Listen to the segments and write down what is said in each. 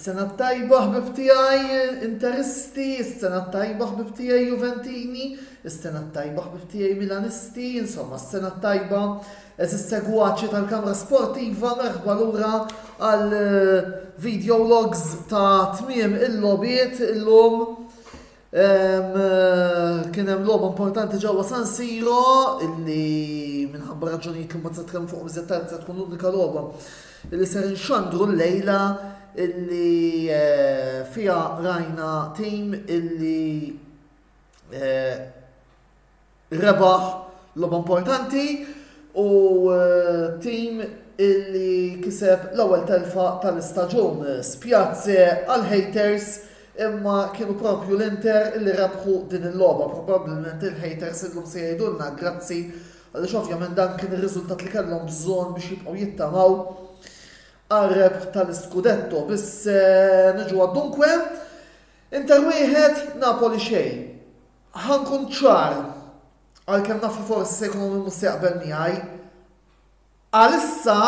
Is-sena tajba ħbib tiegħi Interisti, is-sena tajba ħbib tiegħi Juventini, is-sena tajba ħbib tiegħi Milanisti, insomma is-sena tajba is-segwaċi tal-Kamra Sportiva merħba lura għal videologs ta' tmiem il-lobiet illum. Kien hemm logħba importanti ġewwa San Siro illi minħabba raġunijiet li ma titkellem fuq iżjed se tkun l-unika logħba illi ser inxandru l-lejla illi fija rajna tim illi rebaħ logħba importanti u tim illi kiseb l-ewwel telfa tal-istaġun spjazze għal-haters imma kienu propju l-Inter illi rebħu din il-logħba. Probabbilment il-haters illum se jgħidulna grazzi għaliex ovvjament dan kien ir-riżultat li kellhom bżonn biex jibqgħu jittamaw għal-rebħ tal-iskudetto. Biss niġu għad-dunkwe, Inter wieħed Napoli xejn. Ħankun ċar għalkemm nafu forsi se jkunu mustaqbel miegħi. Għalissa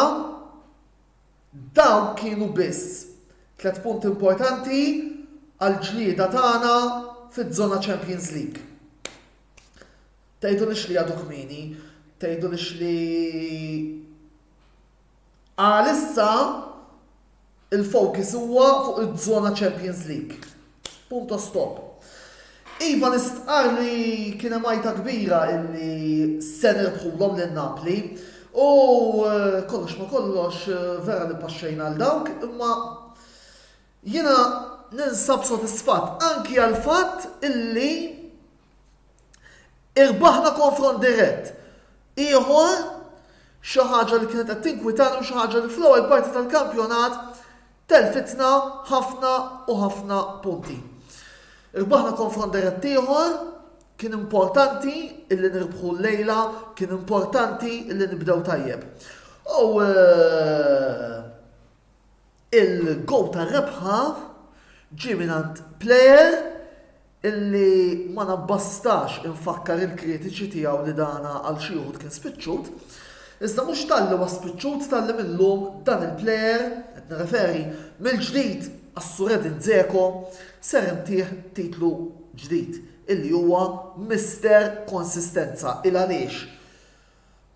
dawn kienu biss 3 punti importanti għal-ġlieda tagħna fiż-żona Champions League. Tgħidulix li għadu kmieni, tgħidulix li għalissa il-fokus huwa fuq iż-żona Champions League. Punto stop. Iva nistqar li kien hemm għajta kbira illi se nirbħulhom lil Napoli u kollox ma kollox vera li paxxejna għal dawk, imma jiena ninsab sodisfatt anki għal fatt illi irbaħna konfront dirett. Ieħor xi ħaġa li kienet qed tinkwitana u xi ħaġa li fl-ewwel parti tal-kampjonat telfitna ħafna u ħafna punti. Irbaħna konfront dirett ieħor kien importanti illi nirbħu l-lejla, kien importanti illi nibdew tajjeb. U il-gow tar-rebħa ġie minant plejer illi ma nabbastax infakkar il-kritiċi tiegħu li dana għal xi wħud kien spiċċut. Iżda mhux talli huwa spiċċut talli millum dan il-plejer qed nirreferi mill-ġdid għas-Sur Edin Dzeko ser intih titlu ġdid illi huwa Mister Konsistenza. Il għaliex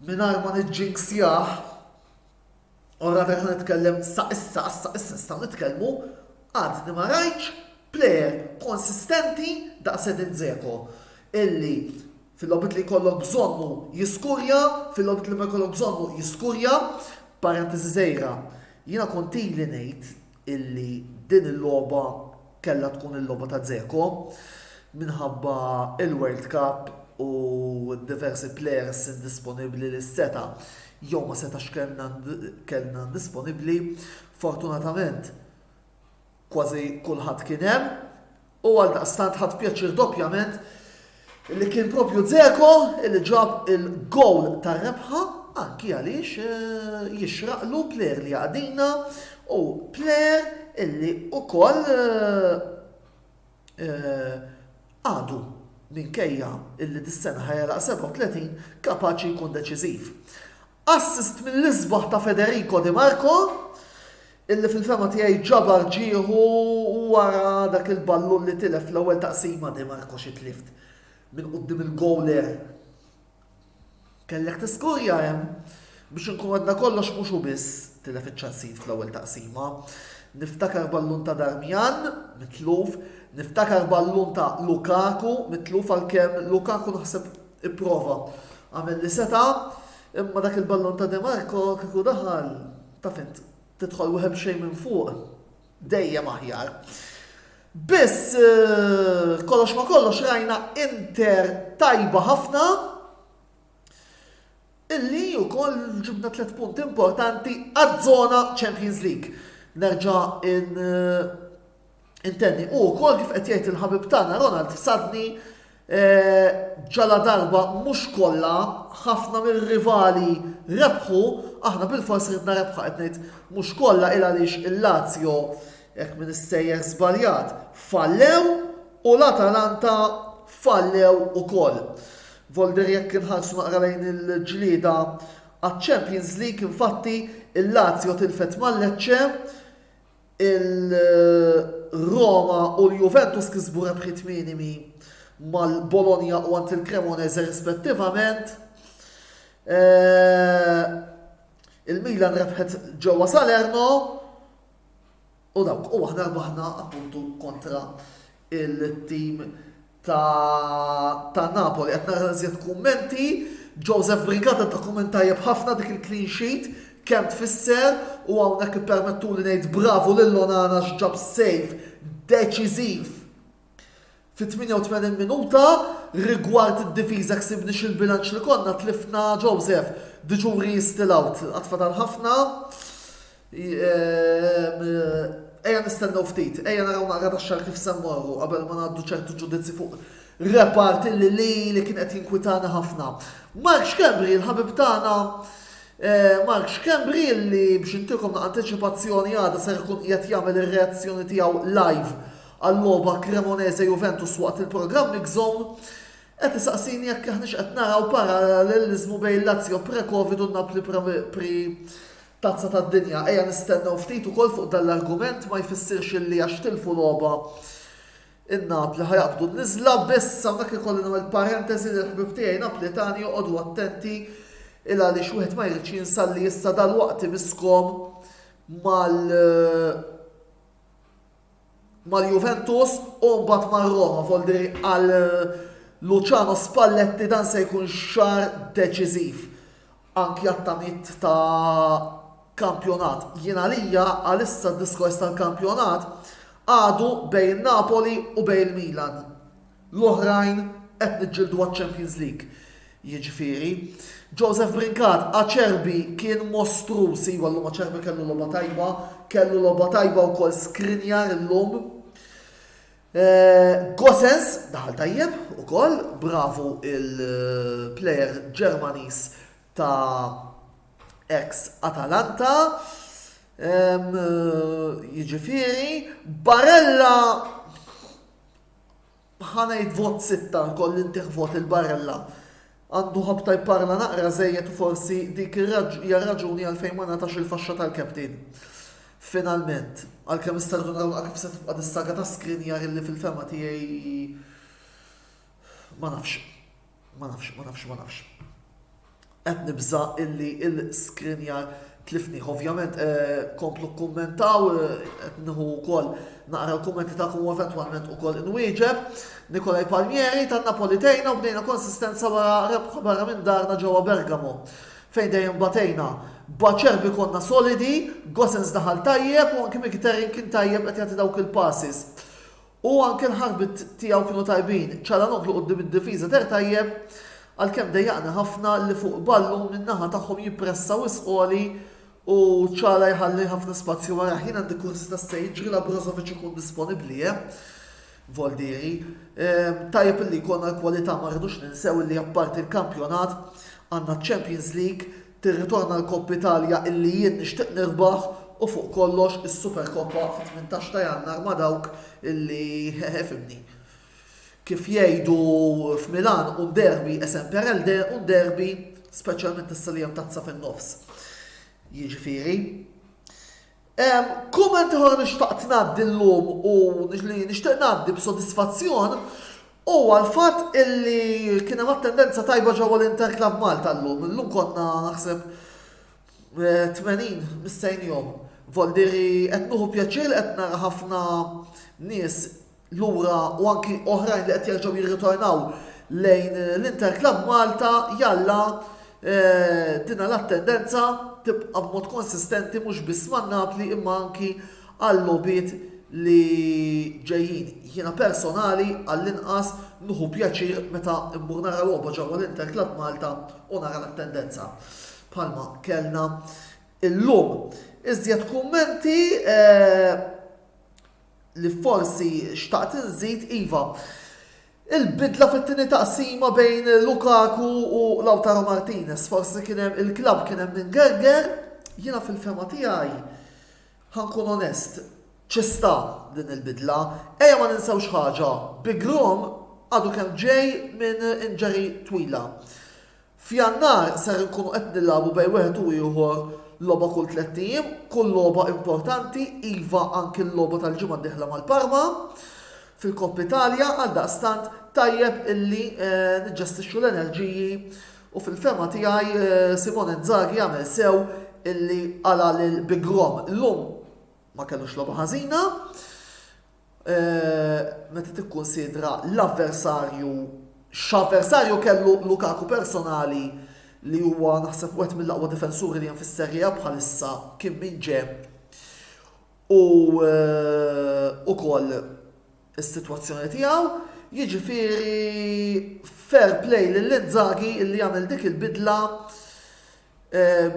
mingħajr ma niġġinksjah u rada nitkellem sa issa nistgħu nitkellmu għadni ma rajtx plejer konsistenti daqs Edin Dzeko illi fil-lobit li jkollok bżonnu jiskurja, fil-lobit li ma jkollok bżonnu jiskurja. Parentesi żgħira, jiena konti li ngħid illi din il-logħba kellha tkun il-logħba ta' Dzeko minħabba il-World Cup u diversi players indisponibbli li seta jew ma setax kellna disponibbli. Fortunatament kważi kulħadd kien hemm u għaldaqstant ħadd pjaċir doppjament li kien propju Dzeko li ġab il-gowl tar-rebħa anki għaliex jixraqlu plejer li għadina u plejer illi ukoll għadu minkejja illi dis-sena ħajraq 37 kapaċi jkun deċiżiv. Assist mill-isbaħ ta' Federico Di Marco illi fil-fema tiegħi ġabar ġieħu wara dak il-ballun li tilef l-ewwel taqsima Di Marco xi tlift minn qudiem il-gowler. Kellek tiskurja hemm biex inkun għadna kollox mhux hu biss tilef iċ-ċansijiet fl-ewwel taqsima. Niftakar ballun ta' Darmian mitluf, niftakar ballun ta' Lukaku mitluf għalkemm Lukaku naħseb ipprova għamel li seta' imma dak il-ballun ta' Di Marco kieku daħal ta' fint tidħol wieħed xejn minn fuq dejjem aħjar. Biss kollox ma kollox rajna Inter tajba ħafna illi wkoll ġibna 3 punti importanti għaż-żona Champions League. Nerġa' intenni u wkoll kif qed jgħid il-ħabib tagħna Ronald f'sadni ġala darba mhux kollha ħafna mir-rivali rebħu, aħna bil-fors ridna rebħa qed ngħid mhux kollha il għaliex il-Lazio jekk minn is-sejjer żbaljat fallew u l-Atalanta fallew ukoll. Volder jekk inħarsu naqra lejn il-ġlieda għaċ-Champions League infatti il-Lazio tilfet mal-Lecce il-Roma u l-Juventus kisbu rebħit minimi mal-Bologna u għant il-Cremonese rispettivament. Il-Milan rebħet ġewwa Salerno u dawk u aħna rbaħna appuntu kontra il-tim ta' Napoli. Qed nara żjed kummenti, Joseph Brinkata dokumentajjeb ħafna dik il-clean sheet kemm tfisser u hawnhekk ippermettu li ngħid bravo lil Onana x'ġab save deċiżiv fit-88 minuta rigward id-difiża ksibniex il-bilanċ li konna tlifna Joseph diġuri still out għatfadal ħafna. Ejja nistennew ftit, ejja naraw naqra tax-xahar kif se mmorru qabel ma ngħaddu ċertu ġudizzi fuq repart li kien qed jinkwitana ħafna. Mark Schembri, il-ħabib tagħna Mark Schembri li biex intilkom anticipazzjoni għada ser ikun qiegħed jagħmel ir-reazzjoni tiegħu live għall-logħba Cremonese Juventus waqt il-programm Mix Zone qed isaqsini jekk aħniex qed naraw paralleliżmu bejn Lazio pre-Covid u Napoli pre tazza tad-dinja. Ejja nistennew ftit ukoll fuq dan l-argument ma jfissirx illi għax tilfu logħba in-Napli ħajaqbdu n-niżla biss hawnhekk ikolli nagħmel parentesi li l-ħbib tiegħi Napoletani joqogħdu attenti il għaliex wieħed ma jridx jinsalli issa dal-waqt miskom mal-Juventus u mbagħad mar-Roma voldiri għal Luciano Spalletti dan se jkun xahar deċiżiv anki għat-tamiet ta' kampjonat. Jiena għalija għalissa d-diskors tal-kampjonat għadu bejn Napoli u bejn Milan. L-oħrajn qed niġġieldu għaċ-Champions League. Jiġifieri, Joseph Brinkat, Acerbi kien mostruż iwa llum Acerbi kellu logħba tajba wkoll Skriniar illum. Gosens daħal tajjeb ukoll, bravo il-plejer Ġermaniż ta' ex Atalanta. Jiġifieri, Barella ħanejt vot 6 koll intih vot il-Barella. Għandu ħabta jparla naqra żejjed u forsi dik hija raġuni għalfejn ma natax il-faxxa tal-kaptin. Finalment, għalkemm istardu naraw kif se tibqa' dis-saga ta' Skriniar illi fil-fema tiegħi ma nafx. Qed nibża illi il-Skriniar tlifni. Ovvjament komplu kummentaw, qed nieħu wkoll naqra l-kummenti tagħkom eventwalment ukoll inwieġeb. Nikolaj Palmieri tan-Napolitejna u bdejna konsistenza rebħa barra minn darna ġewwa Bergamo fejn dejjem batejna. B'Acerbi konna solidi, Gosens daħal tajjeb u anke Mkhitaryan kien tajjeb qed jagħti dawk il-passes. U anke l-ħarbit tiegħu kienu tajbin. Ċalanoglu quddiem id-difiża der tajjeb għalkemm dejjaqna ħafna li fuq ballu min-naħa tagħhom jippressaw isqoli u ċala jħalli ħafna spazju wara. Ħin għandi kursi ta' sejġri la Brozovic ikun disponibbli, Voldiri. Tajjeb illi jkollna l-kwalità ma rridux ninsew illi apparti l-kampjonat għandna Champions League, tirritorna l-Koppa Italja illi jien nixtieq nirbaħ u fuq kollox is-Superkoppa fit-18 ta' Jannar ma' dawk illi fimni. Kif jgħidu f'Milan un derbi esemperel un derbi speċjalment issa li hemm tazza fin-nofs. Jiġifieri. Kumment ħor nixtaqt ngħaddi llum u li nixtieq ngħaddi b'sodisfazzjon huwa l-fatt illi kien hemm tendenza tajba ġewwa l-Inter Club Malta llum. Illum konna naħseb 80 mis-sejn jom. Voldiri qed nieħu pjaċir qed nara ħafna nies lura u anki oħrajn li qed jerġgħu jirritornaw lejn l-Inter Club Malta jalla dina l-tendenza tibqa' b'mod konsistenti mhux biss man-Napli imma anki għall-lobiet li ġejjin. Jiena personali għall-inqas nieħu pjaċir meta immur nara logħba ġewwa l-Inter Club Malta u nara l-tendenza bħalma kellna illum. Iżjed kummenti li forsi xtaqt inżid iva. Il-bidla fit-tieni taqsima bejn Lukaku u Lautaro Martinez. Forsi kien hemm il-klabb kien hemm minn Gerger, jiena fil-fema tiegħi ħankun onest, ċista din il-bidla. Ejja ma ninsewx ħaġa, Big Rom għadu kemm ġej minn injury twila. F'Jannar ser nkunu qed nilagħbu bejn wieħed u ieħor loba kull 3 ijiem, kull loba importanti, iva anki l-loba tal-ġimgħa d-dieħla mal-Parma fil-Koppa Italja għal daqstant tajjeb illi niġġestixxu l-enerġiji u fil-fema tiegħi Simone Inzaghi għamel sew illi għala l-Big Rom l-lum ma kellux loba ħażina meta tikkunsidra l-avversarju x'avversarju kellu Lukaku personali li huwa naħseb wieħed mill-aqwa difensuri li hemm fis-serja bħalissa kien min ġemm u ukoll is-sitwazzjoni tiegħu, jiġifieri fair play lil Inzaghi illi jagħmel dik il-bidla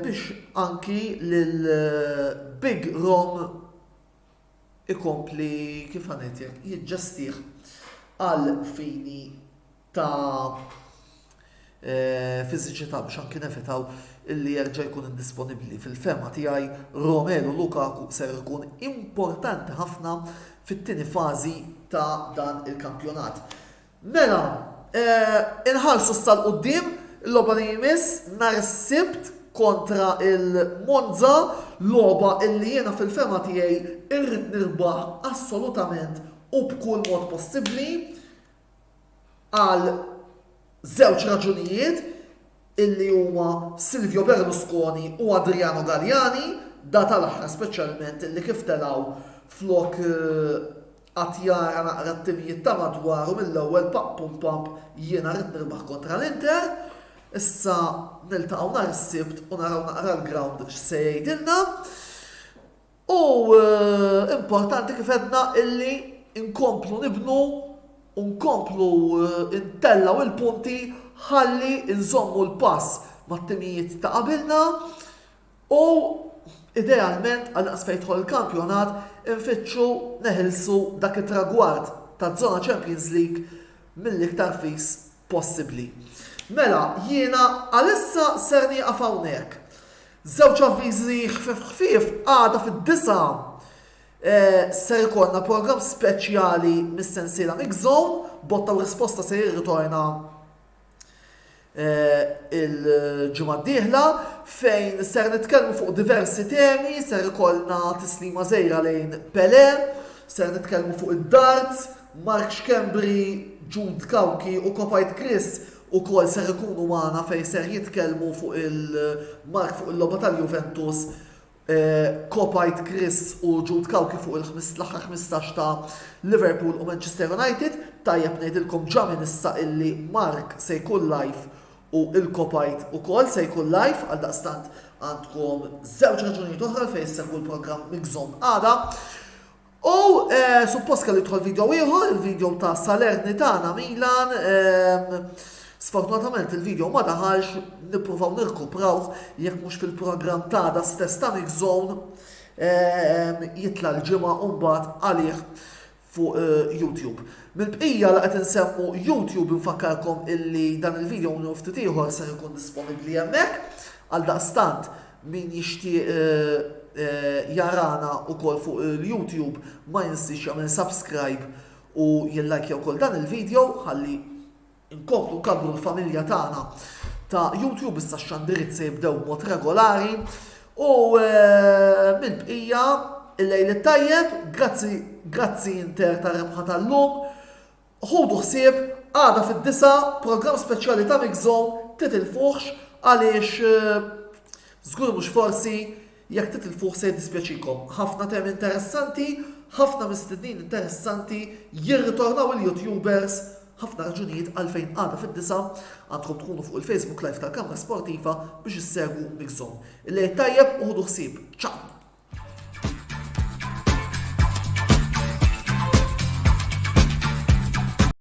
biex anki lil Big Rom ikompli kif ħanetek jiġġestih għal fini ta' fiżiċità biex anki nevitaw illi jerġa' jkun indisponibbli fil-fema tiegħi Romelu Lukaku ser ikun importanti ħafna fit-tieni fażi ta' dan il-kampjonat. Mela, inħarsu sal-qudiem l-logħba li jmiss nhar is-Sibt kontra il-Monza, logħba illi jiena fil-fema tiegħi irrid nirbaħ assolutament u b'kull mod possibbli għal żewġ raġunijiet illi huma Silvio Berlusconi u Adriano Galliani, da tal-aħħar speċjalment illi kif telgħu flok għatjara naqra t-timijiet ta' madwar u mill-ewwel pump jiena rrid nirbaħ kontra l-Inter, issa niltaqgħu nhar is-Sibt u naraw naqra l-ground x'se jgħidilna. U importanti kif edna illi inkomplu nibnu u nkomplu intellaw il-punti ħalli nżommu l-pass mat-timijiet ta' qabilna u idealment għal naqsfejtħol il-kampjonat infittxu neħilsu dak it-tragward ta' żona Champions League mill-iktar fis possibbli. Mela, jiena għalissa ser nieqaf hawnhekk. Żewġ avviżi ħfief għada fid-9 ser ikollna programm speċjali mis-sensiela Mix Zone, botta u risposta se jirritorna il-ġimgħa d-dieħla fejn ser nitkellmu fuq diversi temi, ser ikollna tislima żgħira lejn Pelé, ser nitkellmu fuq id-darts, Mark Schembri, Jude Kawki u Kopajt Chris ukoll ser ikunu magħna fejn ser jitkellmu fuq il-Mark fuq il-logħba tal-Juventus, Kopajt Chris u Jude Kawki fuq l-aħħar 15 ta' Liverpool u Manchester United. Tajjeb ngħidilkom ġa minn issa illi Mark se jkun live u il-Kopajt ukoll se jkun live għal daqstant għandkom żewġ raġunijiet oħra fejn segwu l-programm Mix Zone għada. U suppost kelli jidħol video ieħor, il-video ta' Salernitana Milan. Sfortunatament il-video ma daħalx, nippruvaw nirkupraw jekk mhux fil-programm ta' da stess ta' Mix Zone jitla l-ġimgħa u mbagħad għalih fuq YouTube. Mill-bqija li qed insemmu YouTube infakkarkom illi dan il-video u ftit ieħor se jkun disponibbli hemmhekk għal daqstant min jixtieq jarana ukoll fuq il-YouTube ma jinsix jagħmel subscribe u jillajkja wkoll dan il-video ħalli inkomplu kablu l-familja tagħna ta' YouTube issa x-xandirizzi jibdew b'mod regolari u mill-bqija il-lejl tajjeb, grazzi Inter ta' rebħa tal-lum, ħudu ħsieb għada fid-9 programm speċjali ta' Mix Zone titilfuħx għaliex żgur mhux forsi jekk titilfuħ se jdispjaċikom. Ħafna temi interessanti, ħafna mistednin interessanti jirritornaw il-YouTubers, ħafna raġunijiet għalfejn għada fid-9 għandkom tkunu fuq il-Facebook Live tal-Kamra Sportiva biex issegwu Mix Zone. Il-lejl tajjeb u ħudu ħsieb. Ċaw!